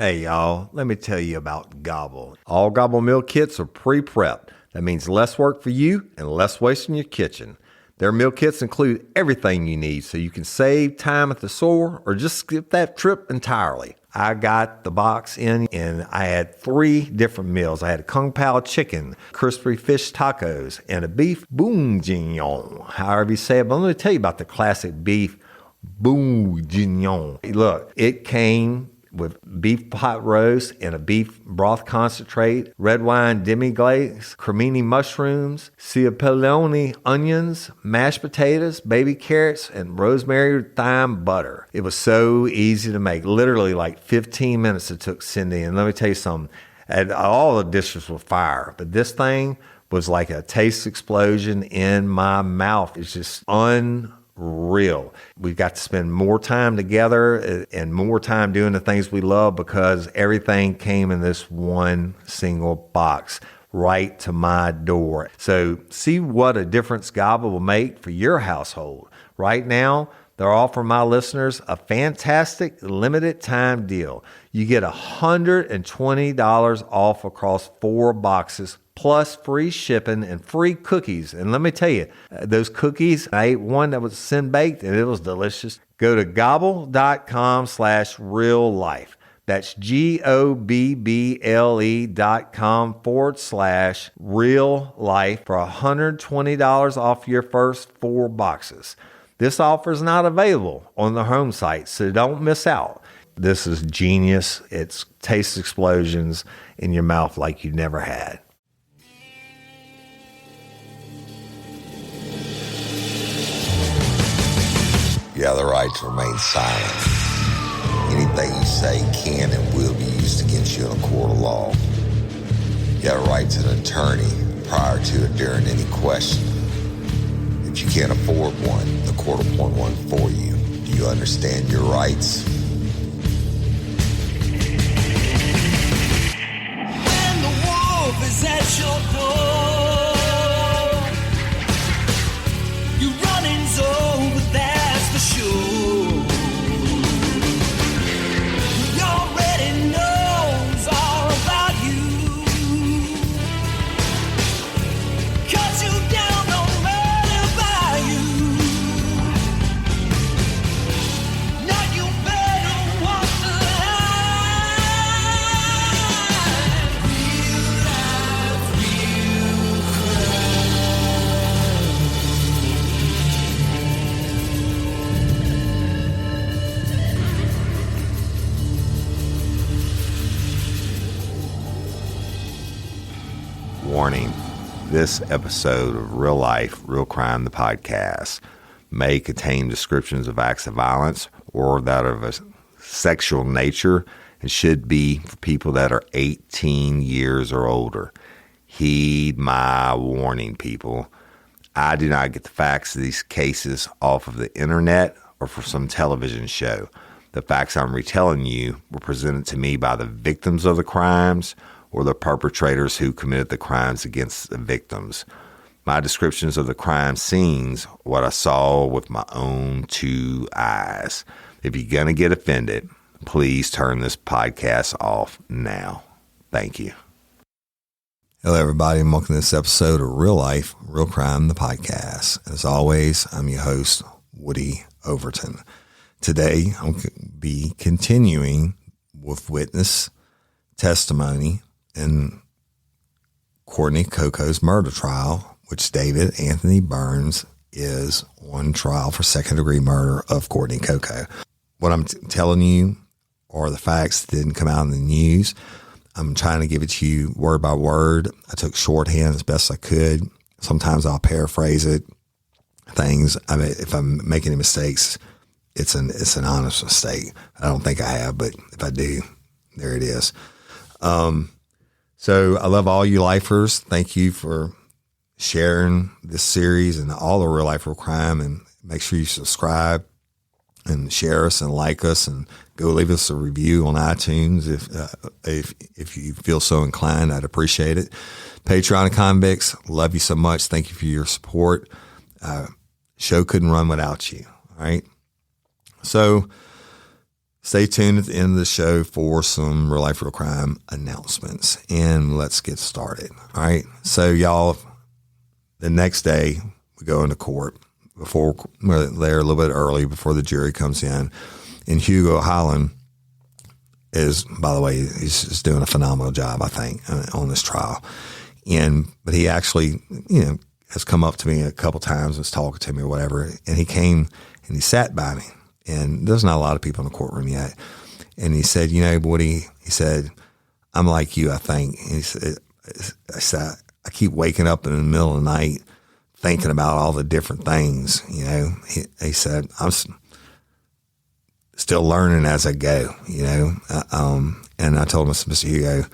Hey y'all, let me tell you about Gobble. All Gobble meal kits are pre-prepped. That means less work for you and less waste in your kitchen. Their meal kits include everything you need so you can save time at the store or just skip that trip entirely. I got the box in and I had 3 different meals. I had a Kung Pao chicken, crispy fish tacos, and a beef bourguignon, however you say it. But let me tell you about the classic beef bourguignon. Look, it came with beef pot roast and a beef broth concentrate, red wine demi-glace, cremini mushrooms, cipollone onions, mashed potatoes, baby carrots, and rosemary thyme butter. It was so easy to make. Literally like 15 minutes it took Cindy. And let me tell you something, and all the dishes were fire, but this thing was like a taste explosion in my mouth. It's just unreal. We've got to spend more time together and more time doing the things we love because everything came in this one single box right to my door. So see what a difference Gobble will make for your household. Right now, they're offering my listeners a fantastic limited time deal. You get $120 off across 4 boxes plus free shipping and free cookies. And let me tell you, those cookies, I ate one that was sin-baked and it was delicious. Go to gobble.com/reallife. That's GOBBLE.com/real-life for $120 off your first 4 boxes. This offer is not available on the home site, so don't miss out. This is genius. It's taste explosions in your mouth like you never had. You have the right to remain silent. Anything you say can and will be used against you in a court of law. You have a right to an attorney prior to or during any question. If you can't afford one, the court will appoint one for you. Do you understand your rights? When the wolf is at your door, you running's over, that's for sure. He already knows all about you. Cut you down, no matter by you. Now you better walk the line. Real life, real Warning, this episode of Real Life, Real Crime, the podcast, may contain descriptions of acts of violence or that of a sexual nature and should be for people that are 18 years or older. Heed my warning, people. I do not get the facts of these cases off of the internet or from some television show. The facts I'm retelling you were presented to me by the victims of the crimes or the perpetrators who committed the crimes against the victims. My descriptions of the crime scenes, what I saw with my own 2 eyes. If you're going to get offended, please turn this podcast off now. Thank you. Hello, everybody, and welcome to this episode of Real Life, Real Crime, the podcast. As always, I'm your host, Woody Overton. Today, I'll be continuing with witness testimony in Courtney Coco's murder trial, which David Anthony Burns is on trial for second-degree murder of Courtney Coco. What I'm telling you are the facts that didn't come out in the news. I'm trying to give it to you word by word. I took shorthand as best I could. Sometimes I'll paraphrase it. If I'm making any mistakes, it's an honest mistake. I don't think I have, but if I do, there it is. So I love all you lifers. Thank you for sharing this series and all the Real Life Real Crime, and make sure you subscribe and share us and like us, and go leave us a review on iTunes if you feel so inclined. I'd appreciate it. Patreon and Convicts, love you so much. Thank you for your support. Show couldn't run without you. All right. So Stay tuned at the end of the show for some Real Life, Real Crime announcements, and let's get started. All right. So, y'all, the next day we go into court. Before we're there a little bit early before the jury comes in, and Hugo Holland is, by the way, he's just doing a phenomenal job, I think, on this trial. But he actually, has come up to me a couple times, was talking to me or whatever, and he came and he sat by me. And there's not a lot of people in the courtroom yet. And he said, Woody, he said, I'm like you, I think. And he said, I keep waking up in the middle of the night thinking about all the different things, He said, I'm still learning as I go, And I told him, Mr. Hugo,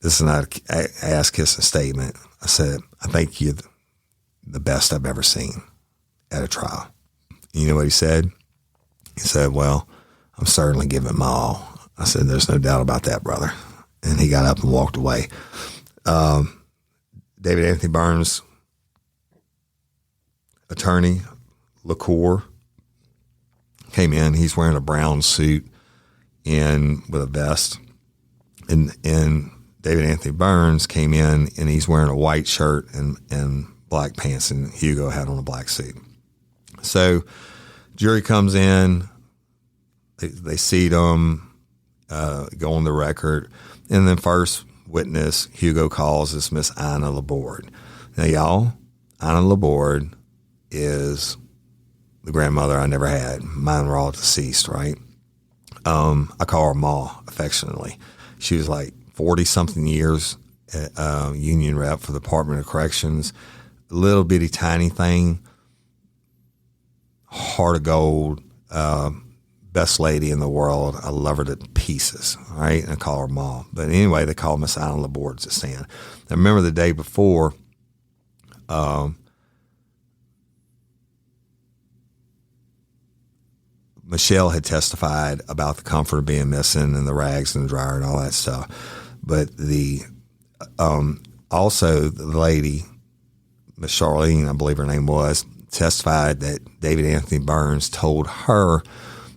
this is not an ass-kissing statement. I said, I think you're the best I've ever seen at a trial. You know what he said? He said, well, I'm certainly giving my all. I said, there's no doubt about that, brother. And he got up and walked away. David Anthony Burns' attorney, LaCour, came in. He's wearing a brown suit and with a vest. And David Anthony Burns came in, and he's wearing a white shirt and black pants, and Hugo had on a black suit. So jury comes in, they seat them, go on the record, and then first witness Hugo calls is Miss Anna Laborde. Now, y'all, Anna Laborde is the grandmother I never had. Mine were all deceased, right? I call her Ma affectionately. She was like 40-something years union rep for the Department of Corrections, a little bitty tiny thing, heart of gold, best lady in the world. I love her to pieces, all right? And I call her Mom. But anyway, they call Miss Anna Laborde to stand. I remember the day before, Michelle Testified about the comforter being missing and the rags and the dryer and all that stuff. But also the lady, Miss Charlene, I believe her name was, testified that David Anthony Burns told her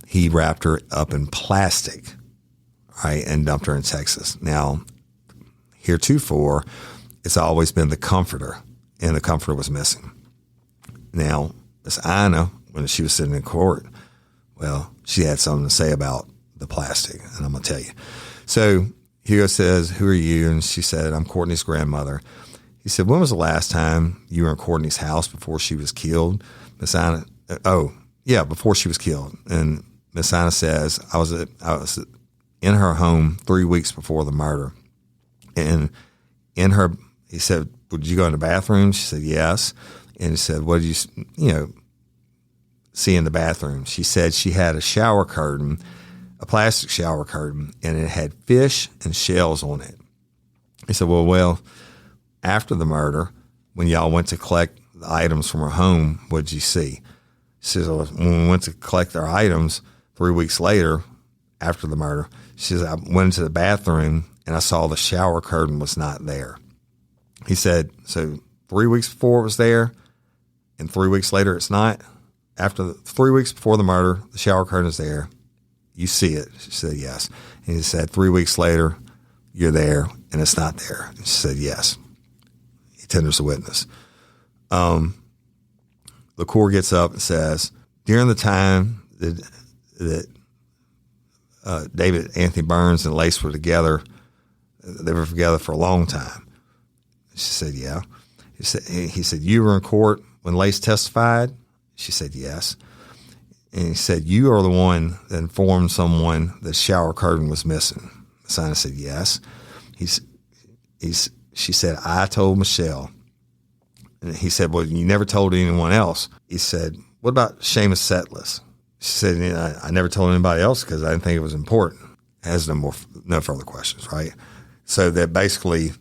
he wrapped her up in plastic, right, and dumped her in Texas. Now, heretofore, it's always been the comforter, and the comforter was missing. Now, Miss Anna, when she was sitting in court, well, she had something to say about the plastic, and I'm going to tell you. So Hugo says, who are you? And she said, I'm Courtney's grandmother. He said, when was the last time you were in Courtney's house before she was killed? Miss Anna, before she was killed. And Miss Anna says, I was in her home 3 weeks before the murder. And he said, did you go in the bathroom? She said, yes. And he said, what did you see in the bathroom? She said she had a shower curtain, a plastic shower curtain, and it had fish and shells on it. He said, well, after the murder, when y'all went to collect the items from her home, what did you see? She says, when we went to collect our items 3 weeks later, after the murder, she says, I went into the bathroom and I saw the shower curtain was not there. He said, so 3 weeks before it was there and 3 weeks later it's not? After 3 weeks before the murder, the shower curtain is there. You see it. She said, yes. And he said, 3 weeks later, you're there and it's not there. She said, yes. He tenders the witness. The court gets up and says, during the time that David Anthony Burns and Lace were together, they were together for a long time. She said, yeah. He said, you were in court when Lace testified? She said, yes. And he said, you are the one that informed someone the shower curtain was missing. Miss Anna said, yes. She said, I told Michelle. And he said, well, you never told anyone else. He said, what about Seamus Setless? She said, I never told anybody else because I didn't think it was important. Has no further questions, right? So that basically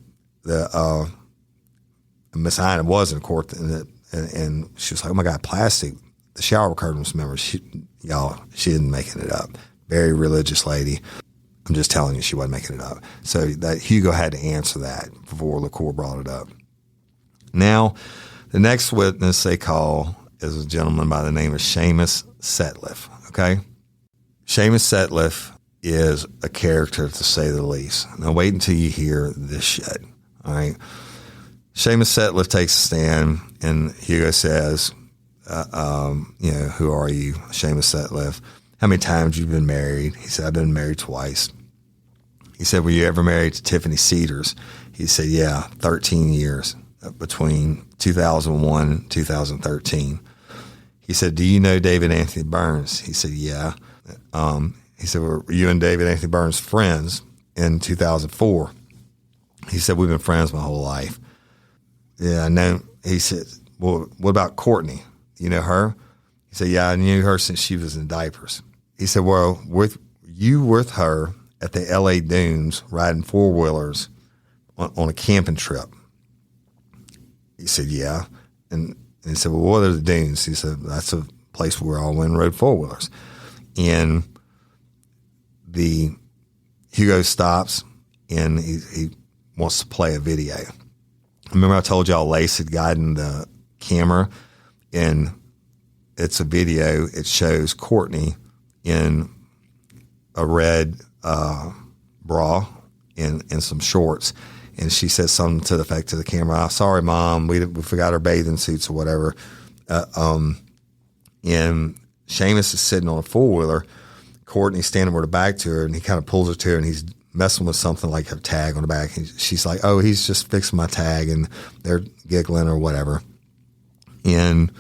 Miss Anna was in court and she was like, oh my God, plastic. The shower curtain was remembered. She didn't making it up. Very religious lady. I'm just telling you, she wasn't making it up. So that Hugo had to answer that before the court brought it up. Now, the next witness they call is a gentleman by the name of Seamus Setliff. Okay, Seamus Sutcliffe is a character, to say the least. Now, wait until you hear this shit. All right. Seamus Sutcliffe takes a stand, and Hugo says, who are you? Seamus Sutcliffe. How many times you've been married? He said, I've been married twice. He said, were you ever married to Tiffany Cedars? He said, yeah, 13 years between 2001 and 2013. He said, do you know David Anthony Burns? He said, yeah. He said, were you and David Anthony Burns friends in 2004? He said, we've been friends my whole life. Yeah, I know. He said, well, what about Courtney? You know her? He said, yeah, I knew her since she was in diapers. He said, well, you with her at the L.A. Dunes riding four-wheelers on a camping trip? He said, yeah. And he said, well, what are the dunes? He said, that's a place where all went and rode four-wheelers. And Hugo stops, and he wants to play a video. Remember I told y'all Lace had gotten the camera, and it's a video. It shows Courtney in a red bra and some shorts. And she says something to the effect to the camera, sorry, Mom, we forgot our bathing suits or whatever. And Seamus is sitting on a four-wheeler. Courtney's standing with her back to her, and he kind of pulls her to her, and he's messing with something like a tag on the back. And she's like, oh, he's just fixing my tag, and they're giggling or whatever. And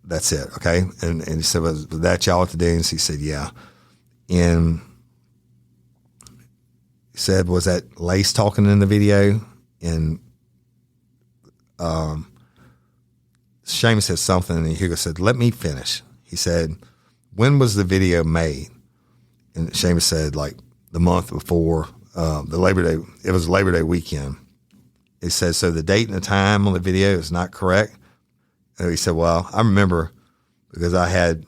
that's it, okay? And he said, was that y'all at the dunes? He said, yeah. And he said, was that Lace talking in the video? And Seamus said something, and Hugo said, let me finish. He said, when was the video made? And Seamus said, like, the month before the Labor Day. It was Labor Day weekend. He said, so the date and the time on the video is not correct? And he said, well, I remember because I had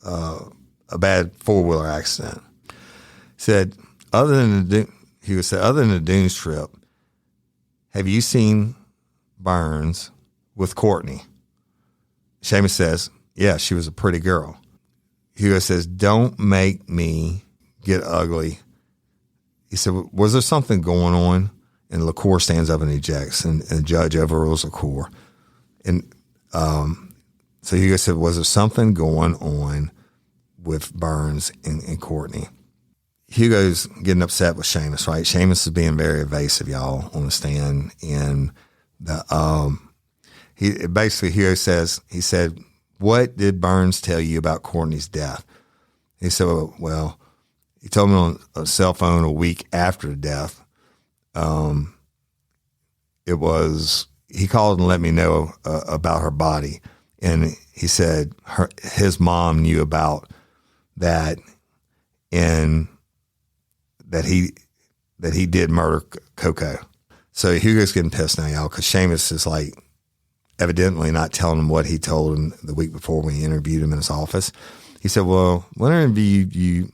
a bad four-wheeler accident. He said, other than the Dunes trip, have you seen Burns with Courtney? Seamus says, yeah, she was a pretty girl. Hugo says, don't make me get ugly. He said, was there something going on? And LaCour stands up and ejects, and the judge overrules LaCour. And so Hugo said, was there something going on with Burns and Courtney? Hugo's getting upset with Seamus, right? Seamus is being very evasive, y'all, on the stand. And Hugo says, he said, what did Burns tell you about Courtney's death? He said, well, he told me on a cell phone a week after the death. He called and let me know about her body. And he said his mom knew about that and that he did murder Coco. So Hugo's getting pissed now, y'all, because Seamus is like evidently not telling him what he told him the week before when he interviewed him in his office. He said, well, when I interviewed you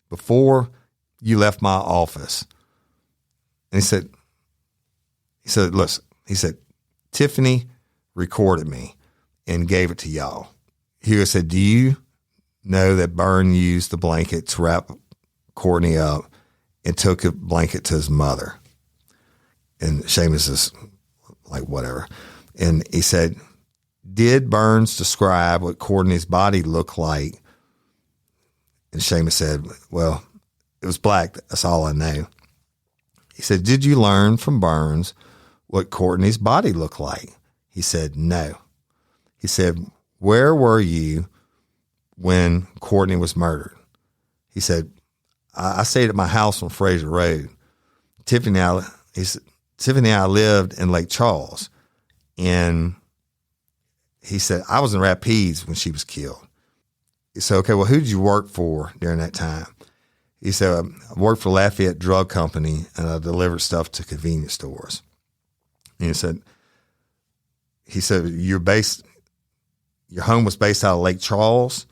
before you left my office, and he said, listen, he said, Tiffany recorded me and gave it to y'all. Hugo said, do you know that Byrne used the blanket to wrap Courtney up and took a blanket to his mother? And Seamus is like, whatever. And he said, did Burns describe what Courtney's body looked like? And Seamus said, well, it was black. That's all I know. He said, did you learn from Burns what Courtney's body looked like? He said, no. He said, where were you when Courtney was murdered? He said, I stayed at my house on Fraser Road. Tiffany and I lived in Lake Charles. And he said, I was in Rapides when she was killed. He said, okay, well, who did you work for during that time? He said, I worked for Lafayette Drug Company, and I delivered stuff to convenience stores. And he said, your home was based out of Lake Charles?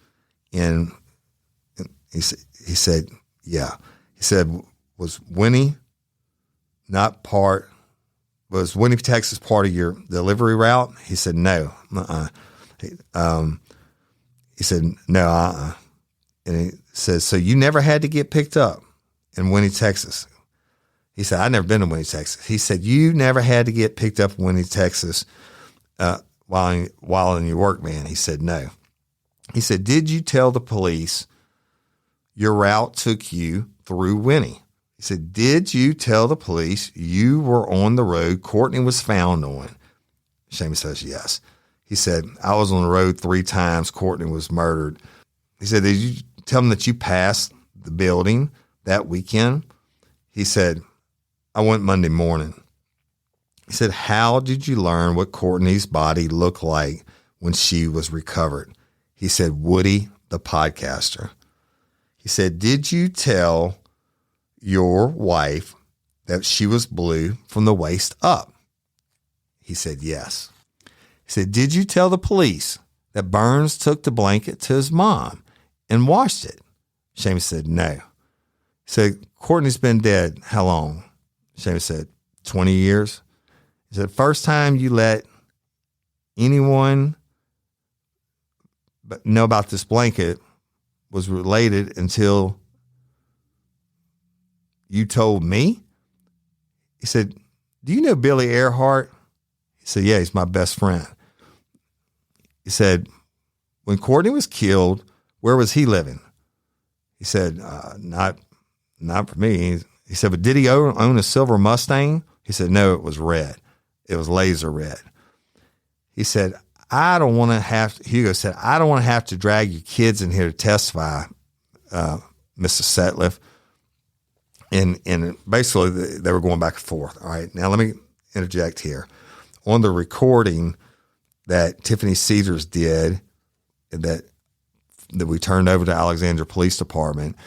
And he said, yeah. He said, was Winnie, Texas part of your delivery route? He said, no. He said, no, And he says, so you never had to get picked up in Winnie, Texas? He said, I've never been to Winnie, Texas. He said, you never had to get picked up in Winnie, Texas while in your work van? He said, no. He said, did you tell the police your route took you through Winnie? He said, did you tell the police you were on the road Courtney was found on? Seamus says, yes. He said, I was on the road 3 times Courtney was murdered. He said, did you tell them that you passed the building that weekend? He said, I went Monday morning. He said, how did you learn what Courtney's body looked like when she was recovered? He said, Woody, the podcaster. He said, did you tell your wife that she was blue from the waist up? He said, yes. He said, did you tell the police that Burns took the blanket to his mom and washed it? Seamus said, no. He said, Courtney's been dead how long? Seamus said, 20 years. He said, first time you let anyone know about this blanket was related until you told me? He said, do you know Billy Earhart? He said, yeah, he's my best friend. He said, when Courtney was killed, where was he living? He said, not for me. He said, but did he own a silver Mustang? He said, no, it was red. It was laser red. He said, Hugo said, I don't want to have to drag your kids in here to testify, Mr. Setliff. And basically they were going back and forth. All right. Now let me interject here. On the recording that Tiffany Cedars did that we turned over to Alexandria Police Department,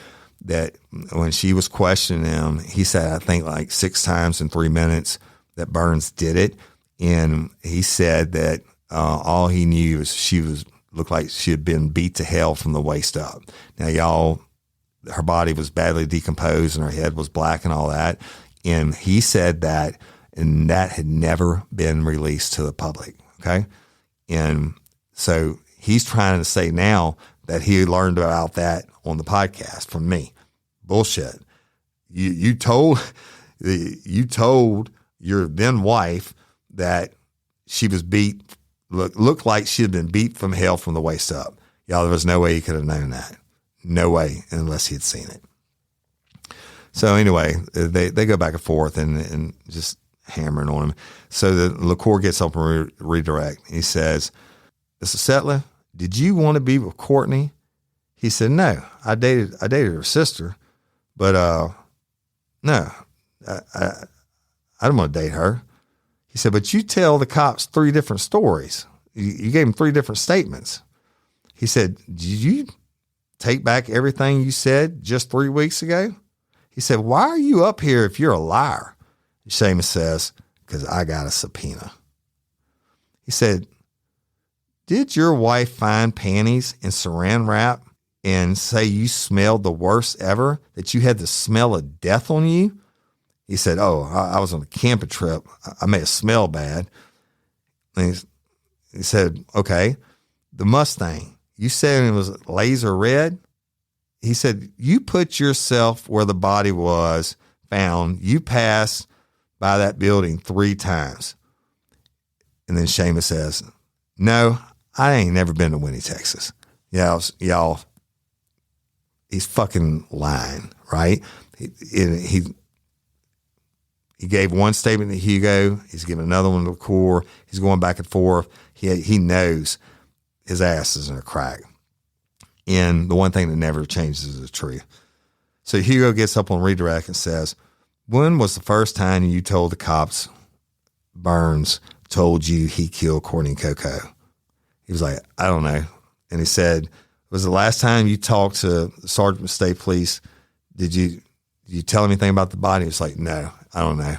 that when she was questioning him, he said, I think like 6 times in 3 minutes that Burns did it. And he said that all he knew is looked like she had been beat to hell from the waist up. Now, her body was badly decomposed and her head was black and all that. And he said that, and that had never been released to the public. Okay. And so he's trying to say now that he learned about that on the podcast from me. Bullshit. You told your then wife that she was beat, looked like she had been beat from hell from the waist up. Y'all, there was no way he could have known that. No way, unless he had seen it. So anyway, they go back and forth and just hammering on him. So the LaCour gets up and redirect. He says, Mr. Settler, did you want to be with Courtney? He said, no, I dated her sister, but no, I don't want to date her. He said, but you tell the cops 3 different stories. You gave them 3 different statements. He said, did you take back everything you said just 3 weeks ago? He said, why are you up here if you're a liar? Seamus says, because I got a subpoena. He said, did your wife find panties in saran wrap and say you smelled the worst ever, that you had the smell of death on you? He said, oh, I was on a camping trip. I may have smelled bad. And he said, okay, the Mustang, you said it was laser red? He said, you put yourself where the body was found. You passed by that building 3 times. And then Seamus says, no, I ain't never been to Winnie, Texas. Y'all, he's fucking lying, right? He gave one statement to Hugo. He's giving another one to LaCour. He's going back and forth. He knows his ass is in a crack. And the one thing that never changes is the truth. So Hugo gets up on redirect and says, when was the first time you told the cops Burns told you he killed Courtney Coco? He was like, I don't know. And he said, was the last time you talked to Sergeant of State Police, did you tell him anything about the body? He was like, no, I don't know.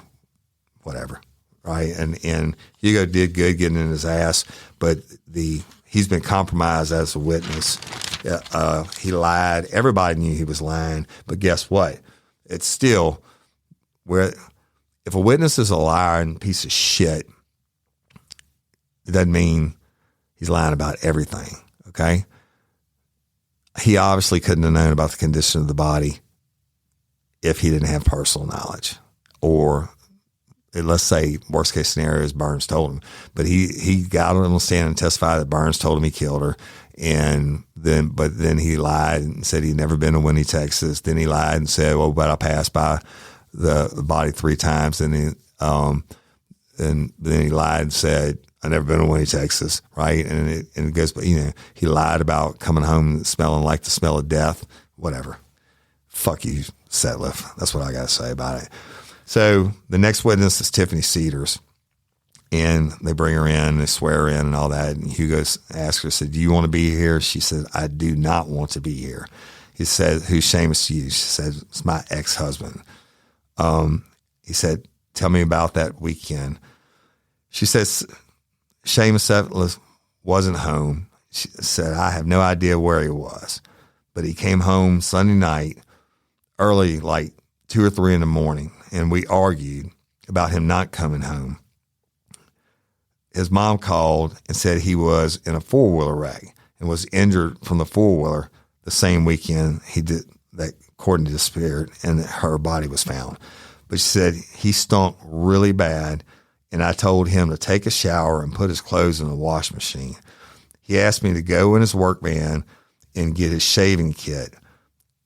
Whatever. Right. And Hugo did good getting in his ass, but he's been compromised as a witness. He lied. Everybody knew he was lying, but guess what? It's still where if a witness is a liar and a piece of shit, it doesn't mean he's lying about everything. Okay. he obviously couldn't have known about the condition of the body if he didn't have personal knowledge. Or let's say worst case scenario is Burns told him. But he got on the stand and testified that Burns told him he killed her. But then he lied and said he'd never been to Winnie, Texas. Then he lied and said, well, but I passed by the body 3 times. And then he lied and said, I never been to Winnie, Texas, right? And it goes, but he lied about coming home smelling like the smell of death, whatever. Fuck you, Setliff. That's what I got to say about it. So the next witness is Tiffany Cedars, and they bring her in, they swear her in and all that. And Hugo asks her, said, do you want to be here? She said, I do not want to be here. He said, who's Seamus to you? She said, it's my ex-husband. He said, tell me about that weekend. She says, Seamus wasn't home. She said, I have no idea where he was, but he came home Sunday night early, like 2 or 3 in the morning, and we argued about him not coming home. His mom called and said he was in a 4-wheeler wreck and was injured from the 4-wheeler the same weekend that Courtney disappeared and that her body was found. But she said he stunk really bad, and I told him to take a shower and put his clothes in the wash machine. He asked me to go in his work van and get his shaving kit,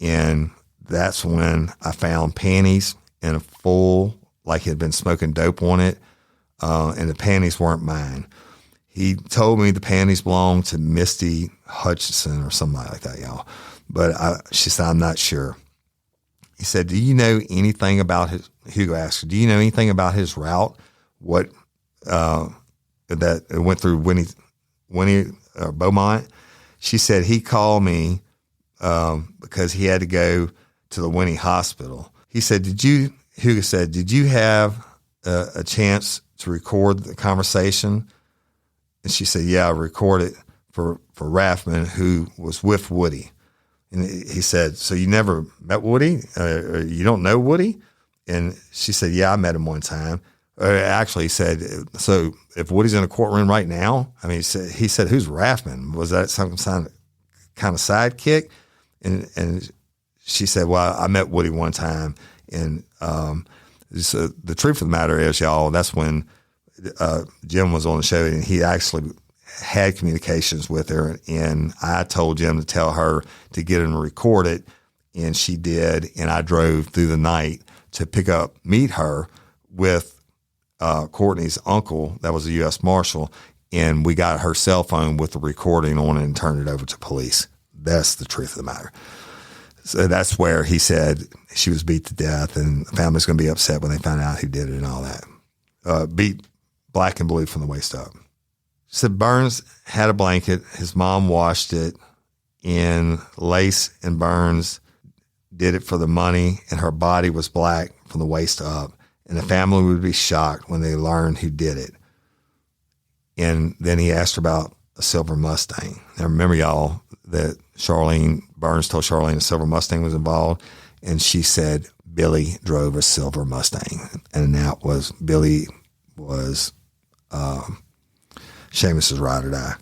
and that's when I found panties and a full, like he had been smoking dope on it, and the panties weren't mine. He told me the panties belonged to Misty Hutchinson or somebody like that, y'all. But she said, I'm not sure. He said, do you know anything about Hugo asked her, do you know anything about his route? What, that it went through Winnie Beaumont? She said, he called me, because he had to go to the Winnie Hospital. He said, Hugo said, did you have a chance to record the conversation? And she said, yeah, I recorded for Raffman, who was with Woody. And he said, so you never met Woody? You don't know Woody? And she said, yeah, I met him one time. Actually, he said, so if Woody's in a courtroom right now, I mean, he said, who's Raffman? Was that some kind of sidekick? And she said, well, I met Woody one time. And so the truth of the matter is, y'all, that's when Jim was on the show, and he actually had communications with her. And I told Jim to tell her to get him to record it, and she did. And I drove through the night to meet her with Courtney's uncle, that was a U.S. Marshal, and we got her cell phone with the recording on it and turned it over to police. That's the truth of the matter. So that's where he said she was beat to death, and the family's going to be upset when they find out who did it and all that. Beat black and blue from the waist up. She said Burns had a blanket. His mom washed it in lace, and Burns did it for the money, and her body was black from the waist up. And the family would be shocked when they learned who did it. And then he asked her about a silver Mustang. Now remember, y'all, that Burns told Charlene a silver Mustang was involved, and she said Billy drove a silver Mustang, and that was Billy was Seamus's ride or die.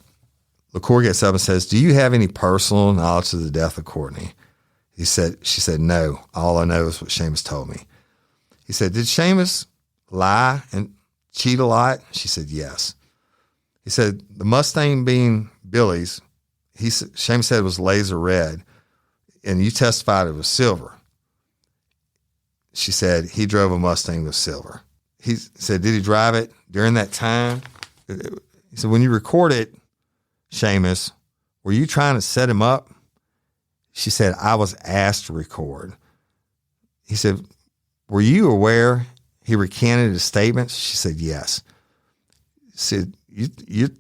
LaCour gets up and says, "Do you have any personal knowledge of the death of Courtney?" She said, "No. All I know is what Seamus told me." He said, "Did Seamus lie and cheat a lot?" She said, "Yes." He said, "The Mustang being Billy's, Seamus said it was laser red, and you testified it was silver." She said, "He drove a Mustang with silver." He said, "Did he drive it during that time?" He said, "When you record it, Seamus, were you trying to set him up?" She said, "I was asked to record." He said, "Were you aware he recanted his statements?" She said, "Yes." He said, you're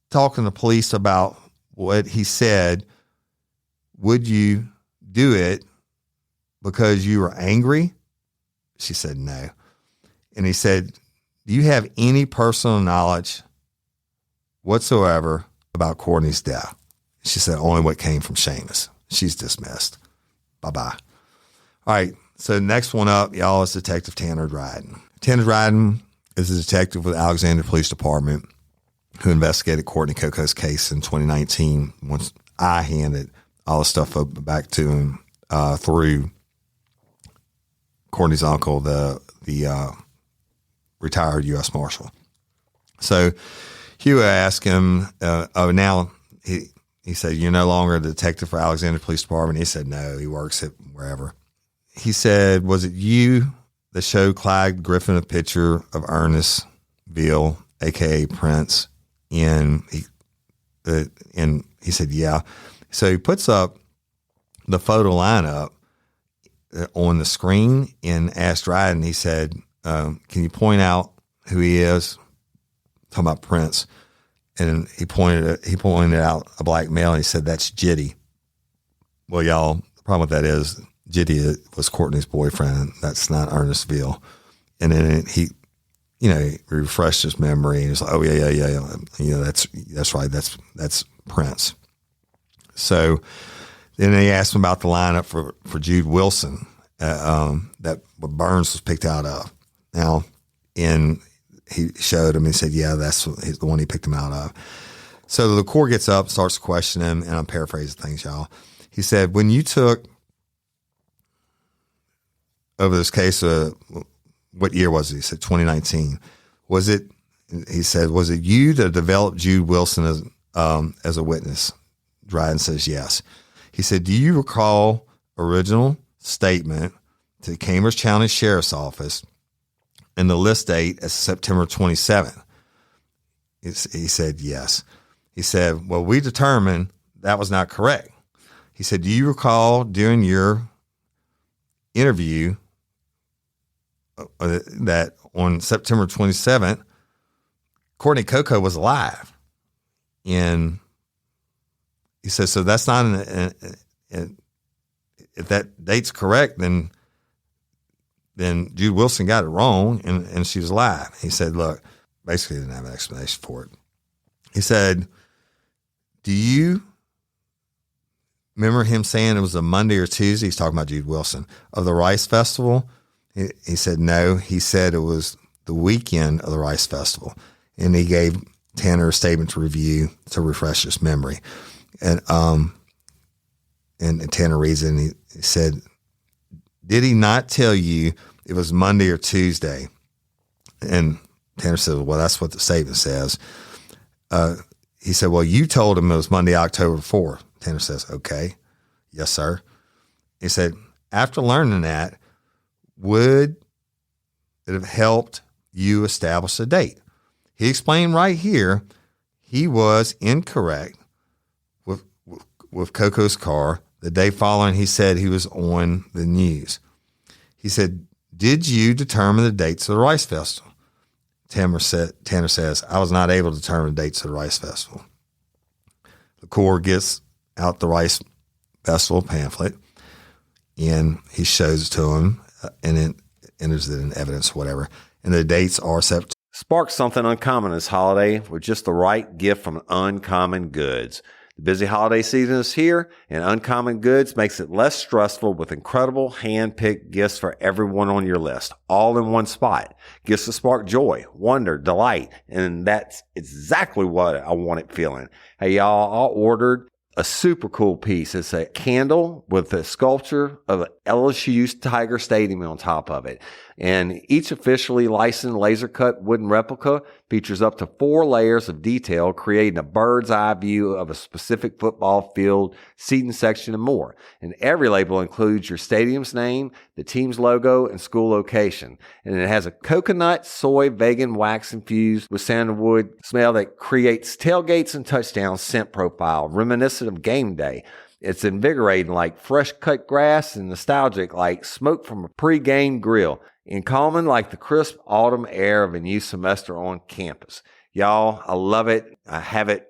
talking to police about what he said. Would you do it because you were angry? She said, "No." And he said, "Do you have any personal knowledge whatsoever about Courtney's death?" She said, "Only what came from Seamus." She's dismissed. Bye-bye. All right. So next one up, y'all, is Detective Tanner Dryden. Tanner Dryden is a detective with Alexandria Police Department who investigated Courtney Coco's case in 2019 once I handed all the stuff back to him through Courtney's uncle, the retired U.S. Marshal. So Hewitt asked him, now he said, "You're no longer a detective for Alexander Police Department?" He said, "No, he works at wherever." He said, "Was it you that showed Clyde Griffin a picture of Ernest Veal, a.k.a. Prince?" And he said, "Yeah." So he puts up the photo lineup on the screen and asked Dryden, he said, "Can you point out who he is?" Talking about Prince. And he pointed out a black male, and he said, "That's Jitty." Well, y'all, the problem with that is Jitty was Courtney's boyfriend. That's not Ernest Veal. And then he refreshed his memory, and he was like, "Oh yeah. That's right. That's Prince." So then they asked him about the lineup for Jude Wilson that Burns was picked out of. Now, he showed him. He said, "Yeah, that's the one he picked him out of." So the court gets up, starts questioning him, and I'm paraphrasing things, y'all. He said, "When you took over this case, what year was it?" He said, 2019. Was it? He said, "Was it you that developed Jude Wilson as a witness?" Dryden says, "Yes." He said, "Do you recall original statement to the Cambridge County Sheriff's Office and the list date as September 27th? He said, "Yes." He said, "Well, we determined that was not correct." He said, "Do you recall during your interview that on September 27th, Courtney Coco was alive?" And he says, "So that's not if that date's correct, then Jude Wilson got it wrong and she was alive." He said, "Look," basically didn't have an explanation for it. He said, "Do you remember him saying it was a Monday or Tuesday?" He's talking about Jude Wilson, "of the Rice Festival?" He said, "No." He said it was the weekend of the Rice Festival. And he gave Tanner a statement to review to refresh his memory. And Tanner reads it, and he said, "Did he not tell you it was Monday or Tuesday?" And Tanner said, "Well, that's what the statement says." He said, "Well, you told him it was Monday, October 4th. Tanner says, "Okay. Yes, sir." He said, "After learning that, would it have helped you establish a date?" He explained right here he was incorrect with Coco's car. The day following, he said he was on the news. He said, "Did you determine the dates of the Rice Festival?" Tanner says, "I was not able to determine the dates of the Rice Festival." The court gets out the Rice Festival pamphlet, and he shows it to him, and it enters it in evidence, whatever. And the dates are September. Spark something uncommon this holiday with just the right gift from Uncommon Goods. The busy holiday season is here, and Uncommon Goods makes it less stressful with incredible hand-picked gifts for everyone on your list, all in one spot. Gifts that spark joy, wonder, delight, and that's exactly what I wanted feeling. Hey, y'all, I ordered a super cool piece. It's a candle with a sculpture of LSU's Tiger Stadium on top of it. And each officially licensed laser cut wooden replica features up to 4 layers of detail, creating a bird's eye view of a specific football field, seating section, and more. And every label includes your stadium's name, the team's logo, and school location. And it has a coconut, soy, vegan wax infused with sandalwood smell that creates tailgates and touchdown scent profile, reminiscent of game day. It's invigorating like fresh cut grass and nostalgic like smoke from a pre-game grill, and calming like the crisp autumn air of a new semester on campus. Y'all, I love it. I have it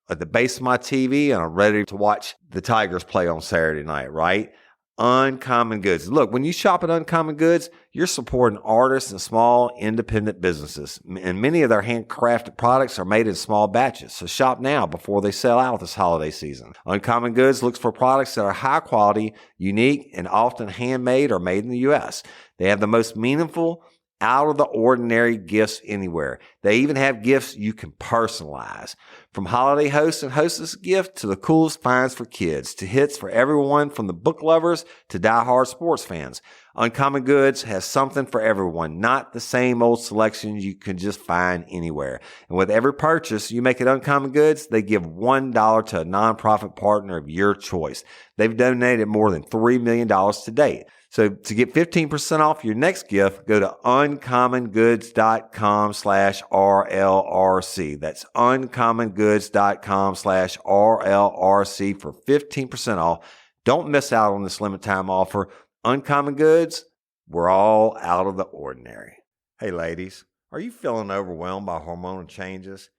at the base of my TV, and I'm ready to watch the Tigers play on Saturday night, right? Uncommon Goods. Look, when you shop at Uncommon Goods, you're supporting artists and small independent businesses. And many of their handcrafted products are made in small batches. So shop now before they sell out this holiday season. Uncommon Goods looks for products that are high quality, unique, and often handmade or made in the U.S. They have the most meaningful out of the ordinary gifts anywhere. They even have gifts you can personalize. From holiday hosts and hostess gift to the coolest finds for kids, to hits for everyone from the book lovers to diehard sports fans. Uncommon Goods has something for everyone, not the same old selections you can just find anywhere. And with every purchase you make at Uncommon Goods, they give $1 to a nonprofit partner of your choice. They've donated more than $3 million to date. So to get 15% off your next gift, go to uncommongoods.com/RLRC. That's uncommongoods.com/RLRC for 15% off. Don't miss out on this limited time offer. Uncommon Goods, we're all out of the ordinary. Hey ladies, are you feeling overwhelmed by hormonal changes?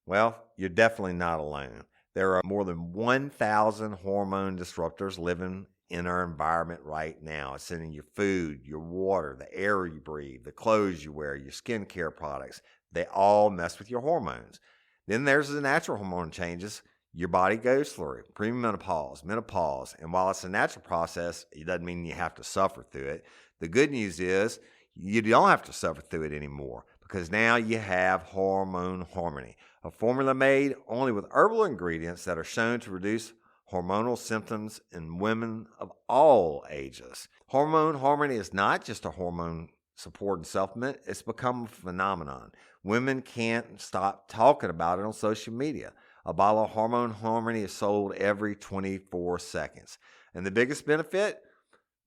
Well, you're definitely not alone. There are more than 1,000 hormone disruptors living in our environment right now. It's in your food, your water, the air you breathe, the clothes you wear, your skincare products. They all mess with your hormones. Then there's the natural hormone changes your body goes through, premenopause, menopause. And while it's a natural process, it doesn't mean you have to suffer through it. The good news is you don't have to suffer through it anymore, because now you have Hormone Harmony, a formula made only with herbal ingredients that are shown to reduce hormonal symptoms in women of all ages. Hormone Harmony is not just a hormone support and supplement. It's become a phenomenon. Women can't stop talking about it on social media. A bottle of Hormone Harmony is sold every 24 seconds. And the biggest benefit?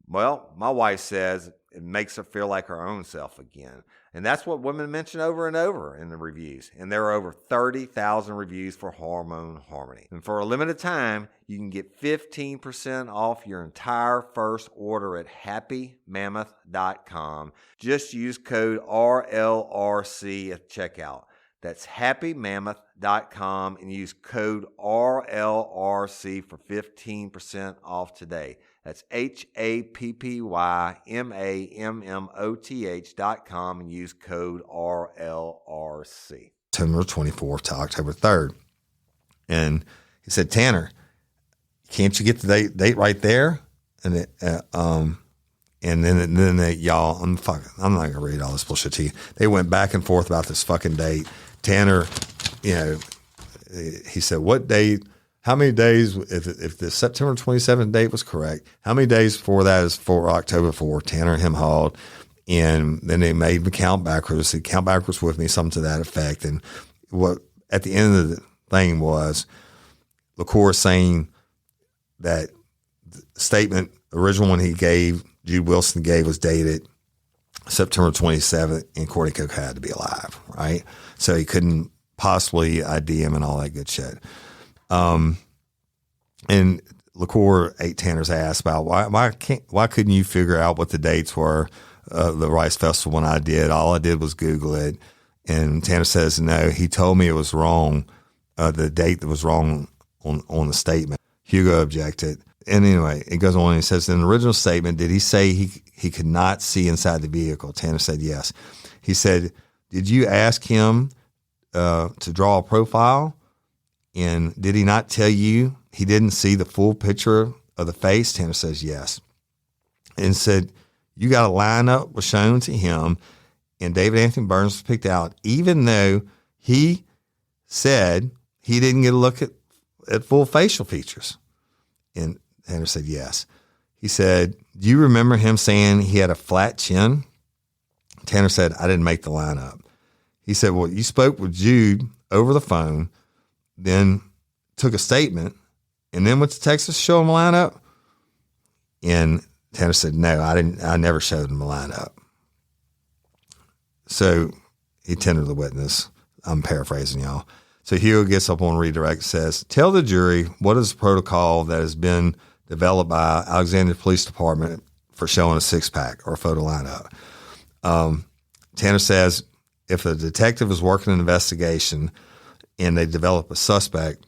Well, my wife says it makes her feel like her own self again. And that's what women mention over and over in the reviews. And there are over 30,000 reviews for Hormone Harmony. And for a limited time, you can get 15% off your entire first order at happymammoth.com. Just use code RLRC at checkout. That's happymammoth.com and use code RLRC for 15% off today. That's happymammoth.com and use code RLRC. September 24th to October 3rd. And he said, Tanner, can't you get the date right there? And then they, y'all, I'm not going to read all this bullshit to you. They went back and forth about this fucking date. Tanner, he said, what date? How many days, if the September 27th date was correct, how many days before that is for October 4th? Tanner him hauled. And then they made me count backwards. They count backwards with me, something to that effect. And what at the end of the thing was LaCour saying that the statement, the original one he gave, Jude Wilson gave, was dated September 27th, and Courtney Coco had to be alive, right? So he couldn't possibly ID him and all that good shit. And LaCour ate Tanner's ass about why couldn't you figure out what the dates were, the Rice Festival when I did? All I did was Google it. And Tanner says, no, he told me it was wrong. The date that was wrong on the statement. Hugo objected. And anyway, it goes on and he says, in the original statement, did he say he could not see inside the vehicle? Tanner said, yes. He said, did you ask him to draw a profile? And did he not tell you he didn't see the full picture of the face? Tanner says, yes. And said, you got a lineup was shown to him, and David Anthony Burns was picked out, even though he said he didn't get a look at full facial features. And Tanner said, yes. He said, do you remember him saying he had a flat chin? Tanner said, I didn't make the lineup. He said, well, you spoke with Jude over the phone, then took a statement, and then went to Texas to show him a lineup? And Tanner said, no, I never showed him a lineup. So he tendered the witness. I'm paraphrasing y'all. So Hugo gets up on redirect and says, tell the jury what is the protocol that has been developed by Alexandria Police Department for showing a six-pack or a photo lineup. Tanner says, if a detective is working an investigation and they develop a suspect,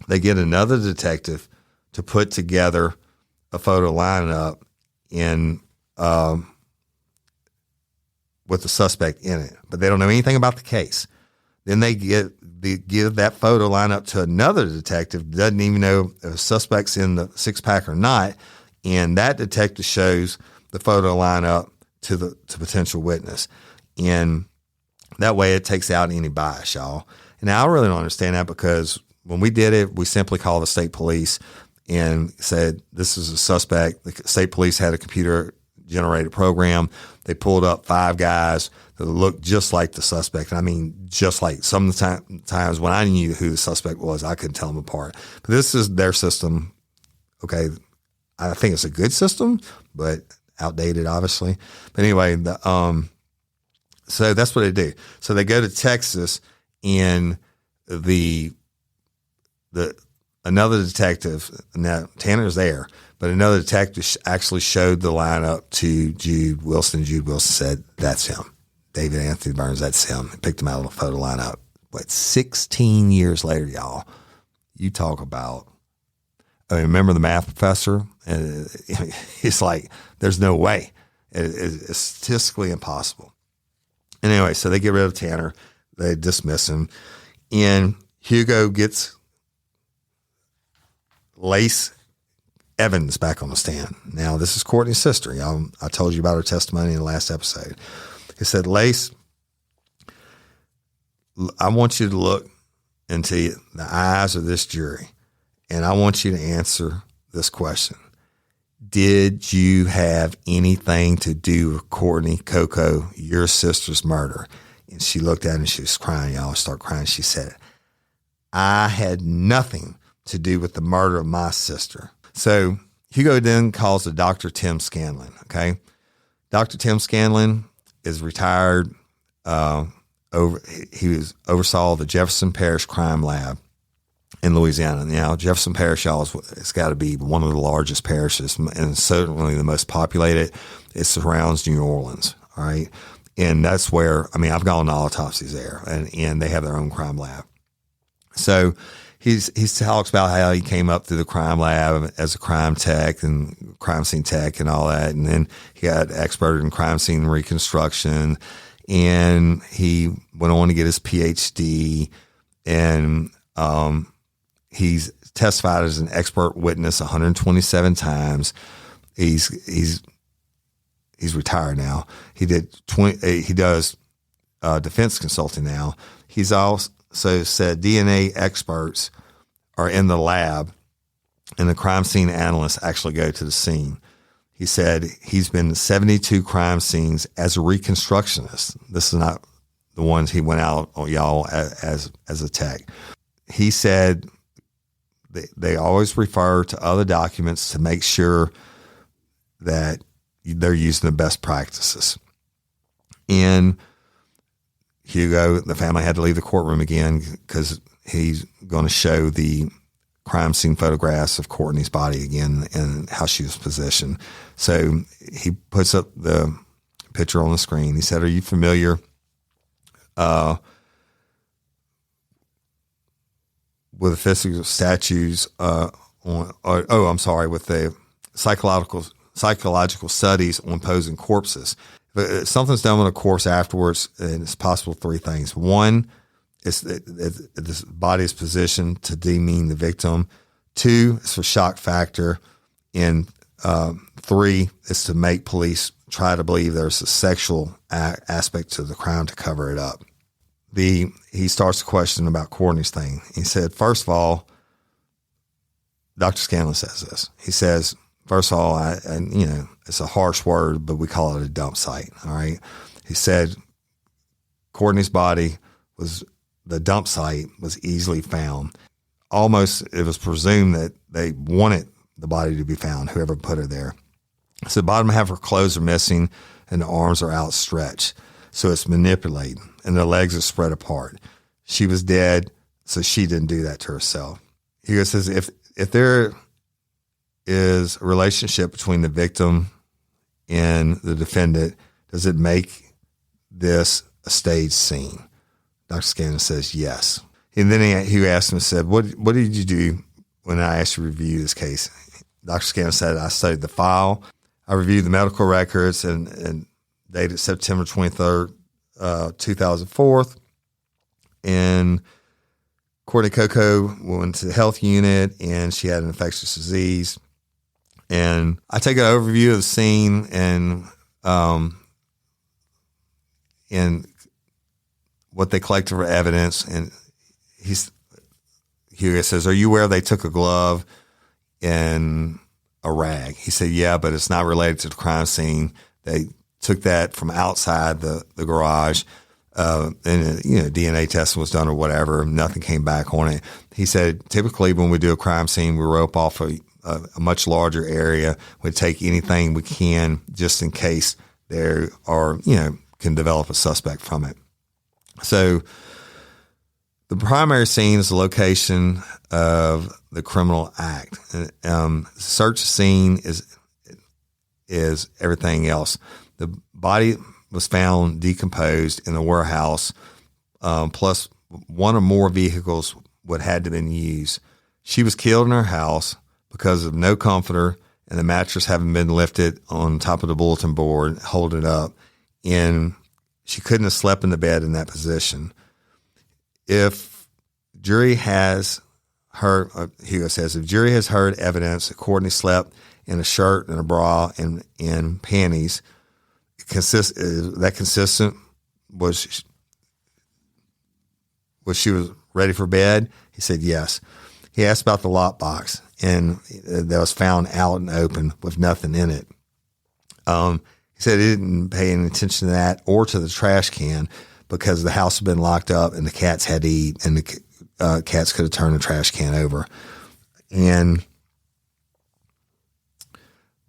they get another detective to put together a photo lineup with the suspect in it, but they don't know anything about the case. Then they give that photo lineup to another detective, doesn't even know if a suspect's in the six-pack or not, and that detective shows the photo lineup to potential witness. And that way it takes out any bias, y'all. And now I really don't understand that, because when we did it, we simply called the state police and said, this is a suspect. The state police had a computer generated program. They pulled up 5 guys that looked just like the suspect. And I mean, just like. Some of the times when I knew who the suspect was, I couldn't tell them apart. But this is their system. Okay. I think it's a good system, but outdated, obviously. But anyway, so that's what they do. So they go to Texas, and another detective, now Tanner's there, but another detective actually showed the lineup to Jude Wilson. Jude Wilson said, that's him. David Anthony Burns, that's him. He picked him out of the photo lineup. But 16 years later, y'all, you talk about, I mean, remember the math professor? And it's like, there's no way. It's statistically impossible. And anyway, so they get rid of Tanner. They dismiss him. And Hugo gets Lace Evans back on the stand. Now, this is Courtney's sister. Y'all, I told you about her testimony in the last episode. He said, Lace, I want you to look into the eyes of this jury, and I want you to answer this question. Did you have anything to do with Courtney Coco, your sister's murder? And she looked at him and she was crying. Y'all start crying. She said, I had nothing to do with the murder of my sister. So Hugo then calls to Dr. Tim Scanlon. Okay. Dr. Tim Scanlon is retired. He oversaw the Jefferson Parish Crime Lab in Louisiana. Now, Jefferson Parish, y'all, it's got to be one of the largest parishes and certainly the most populated. It surrounds New Orleans. All right. And that's where, I mean, I've gone to autopsies there, and they have their own crime lab. So he talks about how he came up through the crime lab as a crime tech and crime scene tech and all that. And then he got expert in crime scene reconstruction, and he went on to get his PhD, and he's testified as an expert witness 127 times. He's retired now. He does defense consulting now. He's also said DNA experts are in the lab, and the crime scene analysts actually go to the scene. He said he's been to 72 crime scenes as a reconstructionist. This is not the ones he went out, y'all, as a tech. He said they always refer to other documents to make sure that they're using the best practices. And Hugo, the family had to leave the courtroom again because he's going to show the crime scene photographs of Courtney's body again and how she was positioned. So he puts up the picture on the screen. He said, are you familiar with the physical statues with the psychological studies on posing corpses? If something's done with a corpse afterwards, and it's possible 3 things. 1, is the body is positioned to demean the victim. 2, it's for shock factor. And 3, is to make police try to believe there's a sexual aspect to the crime to cover it up. He starts to question about Courtney's thing. He said, first of all, Dr. Scanlon says this. He says, first of all, it's a harsh word, but we call it a dump site. All right. He said Courtney's body the dump site was easily found. Almost, it was presumed that they wanted the body to be found, whoever put her there. So the bottom half of her clothes are missing and the arms are outstretched. So it's manipulated and the legs are spread apart. She was dead, so she didn't do that to herself. Hugo says if there is a relationship between the victim and the defendant, does it make this a staged scene? Dr. Scanlon says yes. And then he asked him and said, what did you do when I asked you to review this case? Dr. Scanlon said, I studied the file. I reviewed the medical records and dated September 23rd, 2004. And Courtney Coco went to the health unit and she had an infectious disease. And I take an overview of the scene and, in what they collected for evidence, and Hugo says, "Are you aware they took a glove and a rag?" He said, "Yeah, but it's not related to the crime scene. They took that from outside the garage, and DNA testing was done or whatever. Nothing came back on it." He said, "Typically when we do a crime scene, we rope off a much larger area. We take anything we can just in case there are, can develop a suspect from it." So the primary scene is the location of the criminal act. Search scene is everything else. The body was found decomposed in a warehouse, plus one or more vehicles would had to been used. She was killed in her house because of no comforter and the mattress having been lifted on top of the bulletin board, hold it up, and she couldn't have slept in the bed in that position. If jury has heard, Hugo says, if jury has heard evidence that Courtney slept in a shirt and a bra and panties, that consistent? Was she was ready for bed? He said yes. He asked about the lockbox, and that was found out and open with nothing in it. He said he didn't pay any attention to that or to the trash can because the house had been locked up and the cats had to eat, and the cats could have turned the trash can over.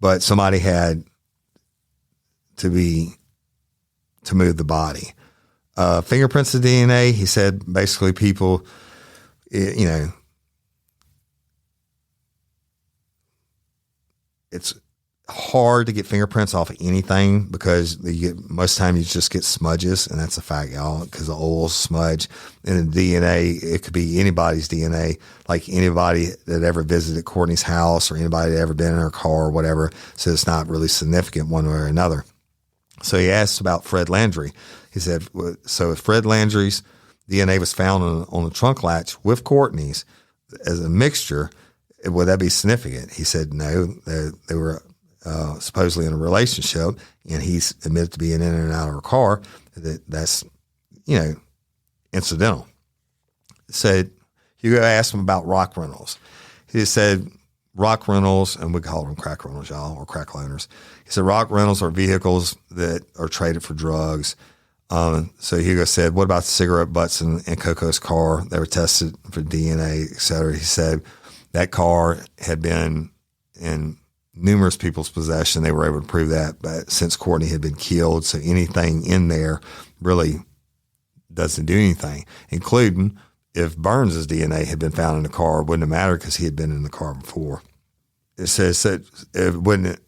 But somebody had to move the body. Fingerprints of DNA, he said basically people, it's hard to get fingerprints off of anything because most of the time you just get smudges, and that's a fact, y'all, because the oil's smudge. And the DNA, it could be anybody's DNA, like anybody that ever visited Courtney's house or anybody that ever been in her car or whatever, so it's not really significant one way or another. So he asked about Fred Landry. He said, so if Fred Landry's DNA was found on the trunk latch with Courtney's as a mixture, would that be significant? He said no, they were supposedly in a relationship, and he's admitted to being in and out of her car. That's incidental. Said Hugo asked him about rock rentals. He said rock rentals, and we call them crack rentals, y'all, or crack loaners. He said rock rentals are vehicles that are traded for drugs. So Hugo said, what about the cigarette butts in Coco's car? They were tested for DNA, et cetera. He said that car had been in numerous people's possession. They were able to prove that, but since Courtney had been killed, so anything in there really doesn't do anything, including if Burns' DNA had been found in the car, it wouldn't have mattered because he had been in the car before. It says that it wouldn't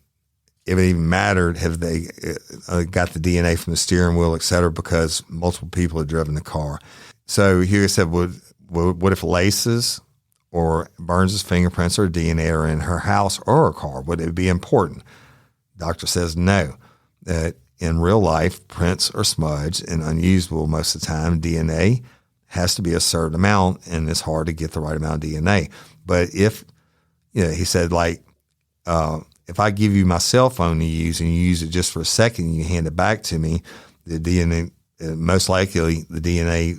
even mattered have they got the DNA from the steering wheel, et cetera, because multiple people had driven the car. So Hugo said, what if laces or Burns' fingerprints or DNA are in her house or her car? Would it be important? Doctor says no. That in real life, prints are smudged and unusable most of the time. DNA has to be a certain amount, and it's hard to get the right amount of DNA. But if, he said, if I give you my cell phone to use and you use it just for a second and you hand it back to me, the DNA, most likely the DNA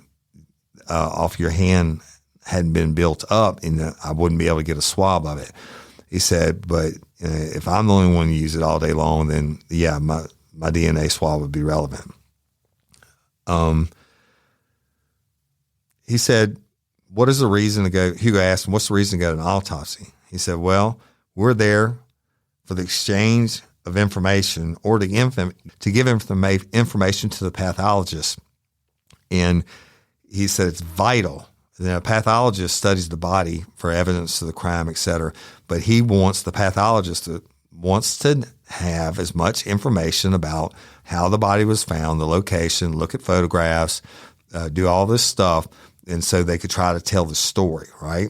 off your hand hadn't been built up, and I wouldn't be able to get a swab of it. He said, but if I'm the only one to use it all day long, then yeah, my DNA swab would be relevant. He said, what is the reason to go? Hugo asked him, what's the reason to go to an autopsy? He said, well, we're there for the exchange of information or to give information to the pathologist. And he said it's vital. The pathologist studies the body for evidence of the crime, et cetera, but he wants the pathologist wants to have as much information about how the body was found, the location, look at photographs, do all this stuff, and so they could try to tell the story, right?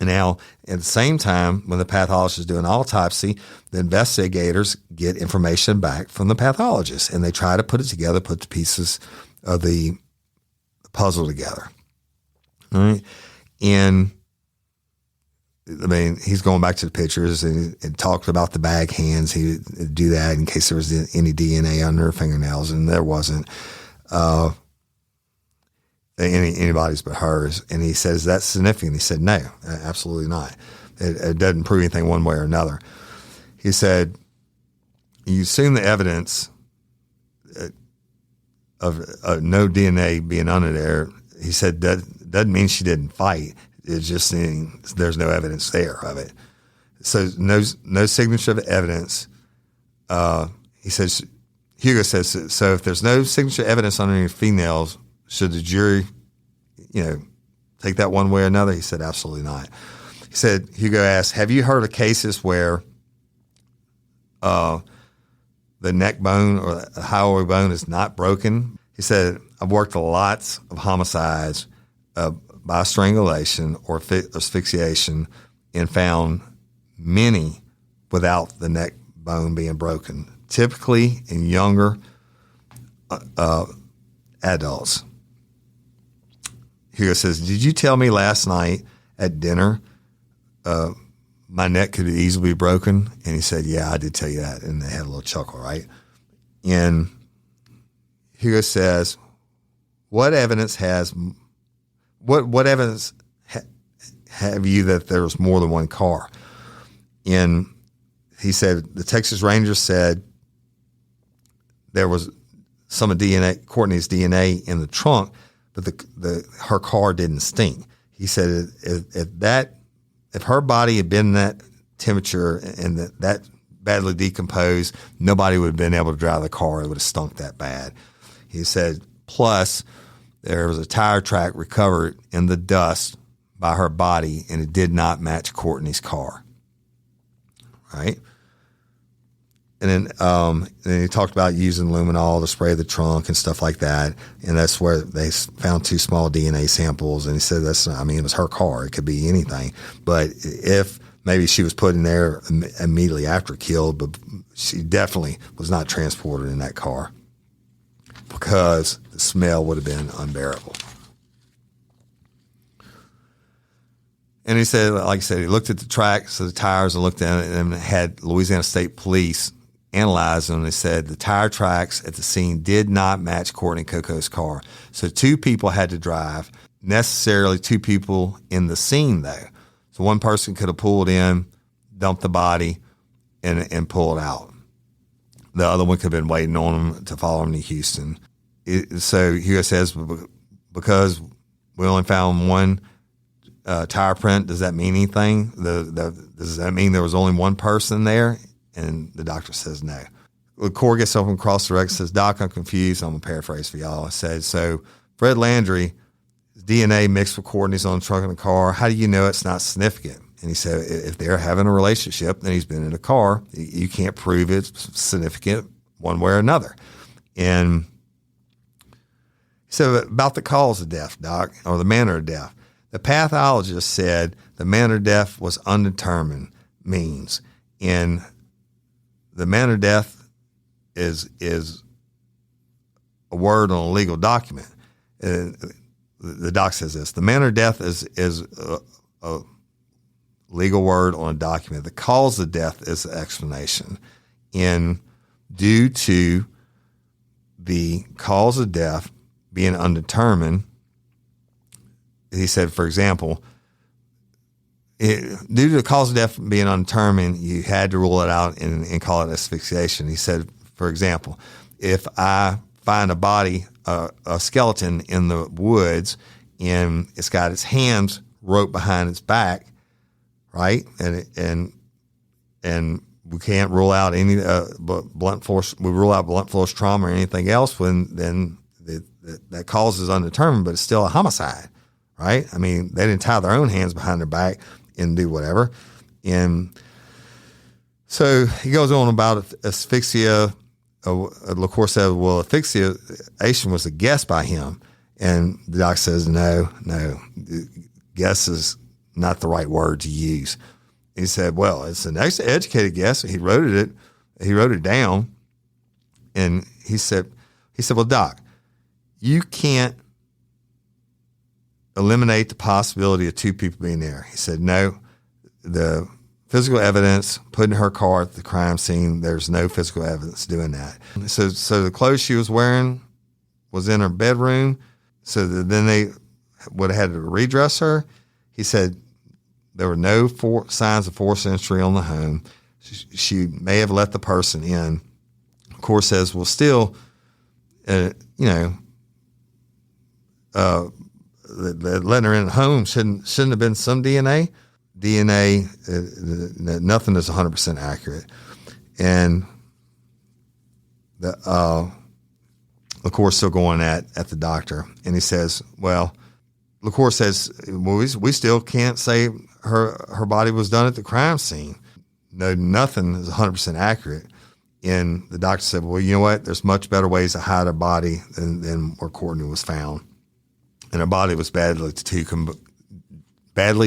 And now, at the same time, when the pathologist is doing autopsy, the investigators get information back from the pathologist, and they try to put it together, put the pieces of the puzzle together. All right. And I mean, he's going back to the pictures and talked about the bag hands. He would do that in case there was any DNA on her fingernails, and there wasn't. anybody's but hers. And he said, is that significant? He said, no, absolutely not. It doesn't prove anything one way or another. He said, you assume the evidence of no DNA being under there. He said, that doesn't mean she didn't fight. It's just means there's no evidence there of it. So no signature of evidence. He says, Hugo says, so if there's no signature evidence on any females, should the jury, take that one way or another? He said, absolutely not. He said, Hugo asked, have you heard of cases where the neck bone or the hyoid bone is not broken? He said, I've worked with lots of homicides by strangulation or asphyxiation and found many without the neck bone being broken, typically in younger adults. Hugo says, did you tell me last night at dinner my neck could easily be broken? And he said, yeah, I did tell you that. And they had a little chuckle, right? And Hugo says, what evidence have you that there was more than one car? And he said, the Texas Rangers said there was some of Courtney's DNA in the trunk, but her car didn't stink. He said if her body had been that temperature and that badly decomposed, nobody would have been able to drive the car. It would have stunk that bad. He said, plus there was a tire track recovered in the dust by her body, and it did not match Courtney's car. Right? And then he talked about using luminol to spray the trunk and stuff like that. And that's where they found 2 small DNA samples. And he said, it was her car. It could be anything. But if maybe she was put in there immediately after killed, but she definitely was not transported in that car because the smell would have been unbearable. And he said, like I said, he looked at the tracks of the tires and looked at it and had Louisiana State Police analyze them. And they said the tire tracks at the scene did not match Courtney Coco's car. So 2 people had to drive, necessarily 2 people in the scene though. So one person could have pulled in, dumped the body, and pulled out. The other one could have been waiting on him to follow him to Houston. So Hugo says, because we only found one tire print, does that mean anything? Does that mean there was only one person there? And the doctor says no. The court gets up and across the record and says, Doc, I'm confused. I'm going to paraphrase for y'all. I said, so Fred Landry, DNA mixed with Courtney's on the trunk of the car. How do you know it's not significant? And he said, if they're having a relationship, then he's been in a car. You can't prove it's significant one way or another. And he said, about the cause of death, Doc, or the manner of death. The pathologist said the manner of death was undetermined means. And the manner of death is a word on a legal document. The doc says this. The manner of death is a legal word on a document. The cause of death is the explanation. And due to the cause of death being undetermined, he said, for example, due to the cause of death being undetermined, you had to rule it out and call it asphyxiation. He said, for example, if I find a body, a skeleton in the woods, and it's got its hands roped behind its back, right, and we can't rule out any blunt force. We rule out blunt force trauma or anything else. Then that cause is undetermined, but it's still a homicide. Right? I mean, they didn't tie their own hands behind their back and do whatever. And so he goes on about asphyxia. LaCour said, well, asphyxiation was a guess by him. And the doc says, no, guess is not the right word to use. He said, well, it's an educated guess. He wrote it down. And he said, well, Doc, you can't eliminate the possibility of 2 people being there. He said, no, the physical evidence put in her car at the crime scene, there's no physical evidence doing that. So the clothes she was wearing was in her bedroom, so then they would have had to redress her. He said there were no signs of forced entry on the home. She may have let the person in. The court says, well, still, letting her in the home shouldn't have been some DNA. Nothing is 100% accurate. And the court's still going at the doctor. And he says, well, LaCour says, well, we still can't say her body was done at the crime scene. No, nothing is 100% accurate. And the doctor said, well, you know what? There's much better ways to hide her body than where Courtney was found. And her body was badly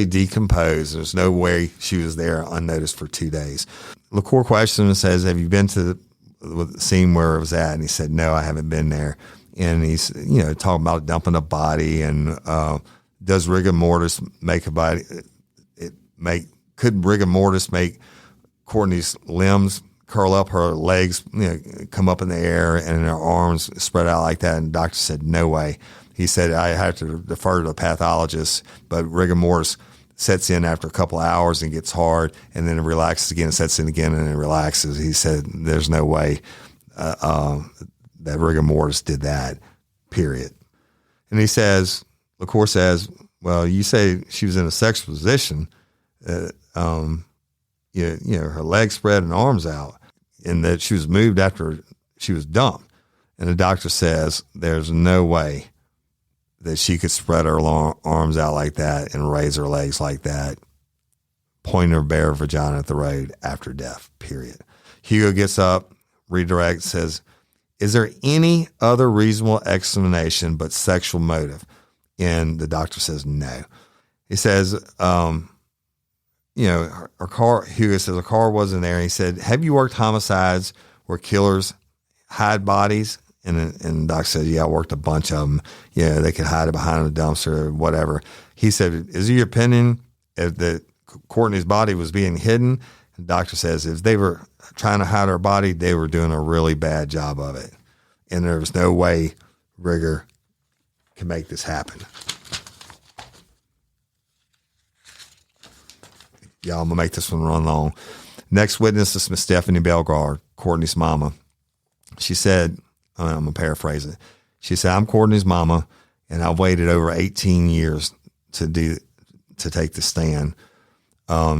decomposed. There's no way she was there unnoticed for 2 days. LaCour questioned and says, have you been to the scene where it was at? And he said, no, I haven't been there. And he's, talking about dumping a body and does rigor mortis make a body? Could rigor mortis make Courtney's limbs curl up, her legs come up in the air, and her arms spread out like that? And the doctor said, no way. He said, I have to defer to the pathologist, but rigor mortis sets in after a couple of hours and gets hard, and then it relaxes again, sets in again, and it relaxes. He said, there's no way that rigor mortis did that, period. And he says, LaCour says, well, you say she was in a sexual position, her legs spread and arms out, and that she was moved after she was dumped. And the doctor says there's no way that she could spread her arms out like that and raise her legs like that, point her bare vagina at the road after death, period. Hugo gets up, redirects, says, is there any other reasonable explanation but sexual motive? And the doctor says no. He says, her car, Hugo says, a car wasn't there. He said, have you worked homicides where killers hide bodies? And the doctor said, yeah, I worked a bunch of them. Yeah, they could hide it behind a dumpster or whatever. He said, is it your opinion that Courtney's body was being hidden? The doctor says, if they were trying to hide her body, they were doing a really bad job of it. And there was no way rigor can make this happen. Y'all, I'm going to make this one run long. Next witness is Miss Stephanie Belgard, Courtney's mama. She said, I'm going to paraphrase it. She said, I'm Courtney's mama, and I've waited over 18 years to take the stand.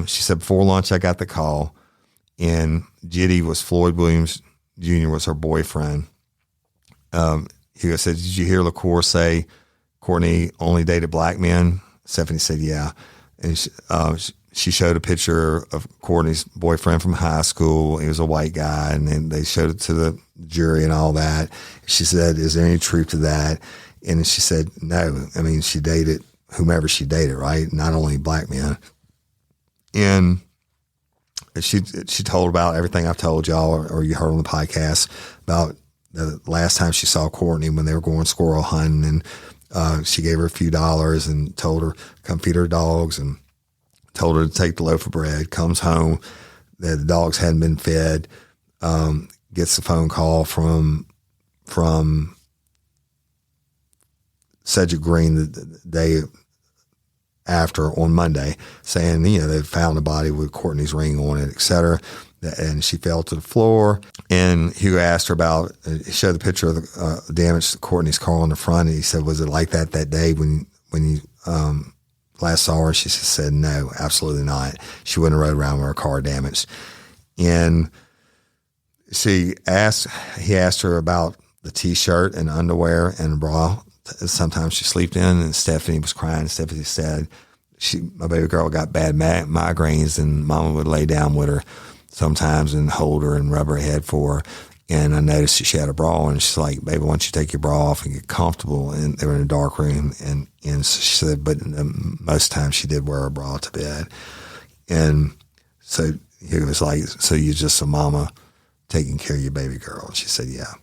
She said, before lunch, I got the call, and Jitty was Floyd Williams Jr. was her boyfriend. Hugo said, did you hear LaCour say Courtney only dated black men? Stephanie said, yeah. And she showed a picture of Courtney's boyfriend from high school. He was a white guy, and then they showed it to the jury and all that. She said, is there any truth to that? And she said, no. I mean, she dated whomever she dated, right? Not only black men. And she told about everything I've told y'all or you heard on the podcast about the last time she saw Courtney when they were going squirrel hunting, and she gave her a few dollars and told her come feed her dogs and told her to take the loaf of bread. Comes home, the dogs hadn't been fed. Gets a phone call from Cedric Green the day after on Monday saying, they found a body with Courtney's ring on it, et cetera. And she fell to the floor. And Hugo asked her about, he showed the picture of the damage to Courtney's car on the front. And he said, was it like that day when you last saw her? She said, no, absolutely not. She wouldn't have rode around with her car damaged. And he asked her about the T-shirt and underwear and bra. Sometimes she slept in, and Stephanie was crying. Stephanie said, my baby girl got bad migraines, and Mama would lay down with her sometimes and hold her and rub her head for her. And I noticed she had a bra on, and she's like, baby, why don't you take your bra off and get comfortable? And they were in a dark room. And so she said, but most times she did wear her bra to bed. And so he was like, so you're just a mama taking care of your baby girl? And she said, yeah.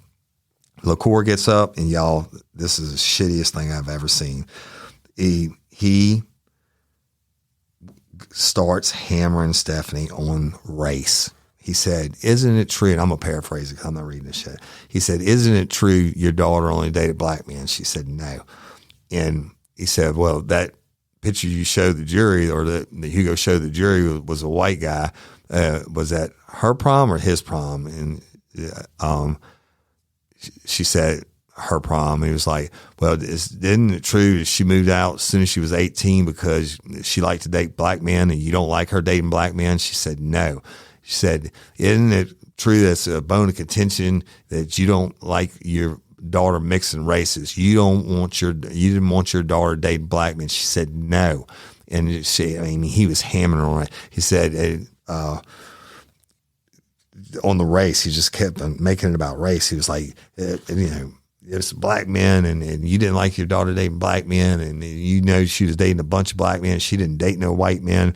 LaCour gets up, and y'all, this is the shittiest thing I've ever seen. He starts hammering Stephanie on race. He said, isn't it true, and I'm going to paraphrase it because I'm not reading this shit. He said, isn't it true your daughter only dated black men? She said, no. And he said, well, that picture you showed the jury, or that Hugo showed the jury, was a white guy. Was that her prom or his prom? And she said, her prom. He was like, well, isn't it true that she moved out as soon as she was 18 because she liked to date black men and you don't like her dating black men? She said, no. She said, isn't it true that's a bone of contention that you don't like your daughter mixing races? You didn't want your daughter dating black men. She said, no. And he was hammering on it. He said, on the race, he just kept making it about race. He was like, it's black men, and you didn't like your daughter dating black men, and she was dating a bunch of black men. She didn't date no white men.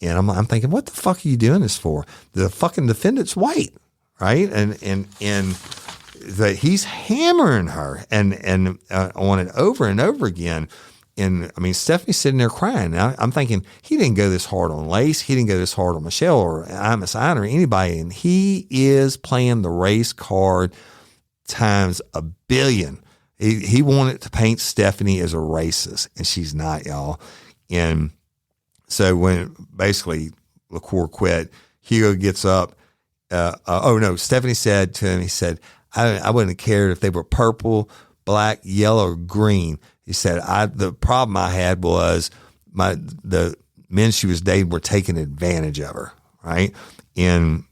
And I'm thinking, what the fuck are you doing this for? The fucking defendant's white, right? And that he's hammering her and on it over and over again. And Stephanie's sitting there crying. Now I'm thinking, he didn't go this hard on Lace. He didn't go this hard on Michelle or Imus or anybody. And he is playing the race card times a billion. He wanted to paint Stephanie as a racist, and she's not, y'all. And so when basically LaCour quit, Hugo gets up. Stephanie said to him, he said, I wouldn't have cared if they were purple, black, yellow, or green. He said, the problem I had was the men she was dating were taking advantage of her, right? And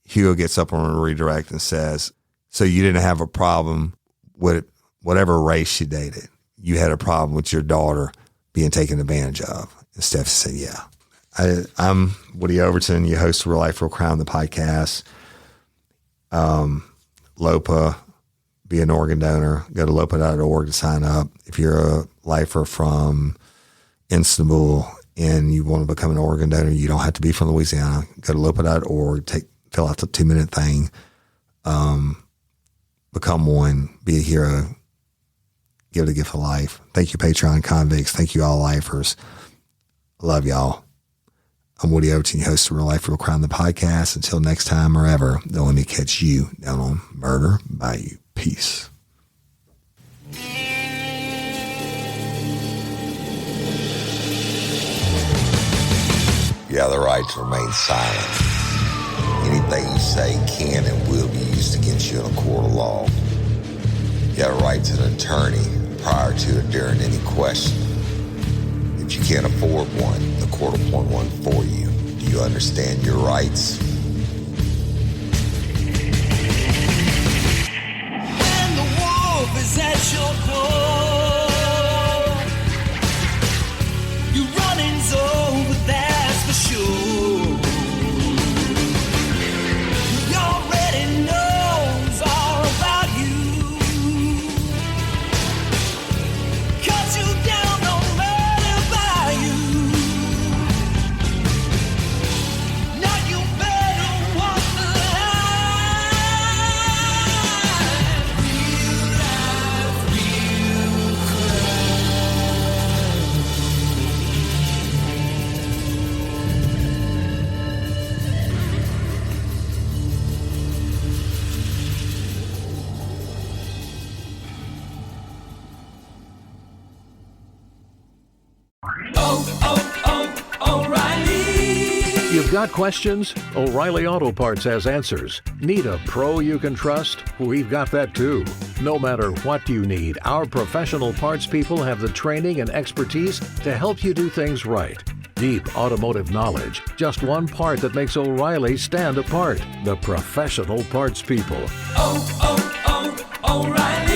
Hugo gets up on a redirect and says, so you didn't have a problem with whatever race she dated. You had a problem with your daughter being taken advantage of. And Steph said, yeah. I'm Woody Overton, your host of Real Life, Real Crime, the podcast. LOPA, be an organ donor. Go to lopa.org to sign up. If you're a lifer from Istanbul and you want to become an organ donor, you don't have to be from Louisiana. Go to lopa.org, fill out the 2-minute thing, become one, be a hero, give it a gift of life. Thank you, Patreon convicts. Thank you, all lifers. I love y'all. I'm Woody Overton, your host of Real Life, Real Crime, the podcast. Until next time or ever, don't let me catch you down on Murder Bayou. Peace. You have the right to remain silent. Anything you say can and will be used against you in a court of law. You have a right to an attorney prior to or during any question. If you can't afford one, the court will appoint one for you. Do you understand your rights? When the wolf is at your door, your running's over, that's for sure. He already knows all about you. Cut you down on Murder Bayou. Now you better walk the line. Real life, real O'Reilly. You've got questions? O'Reilly Auto Parts has answers. Need a pro you can trust? We've got that too. No matter what you need, our professional parts people have the training and expertise to help you do things right. Deep automotive knowledge. Just one part that makes O'Reilly stand apart. The professional parts people. O'Reilly.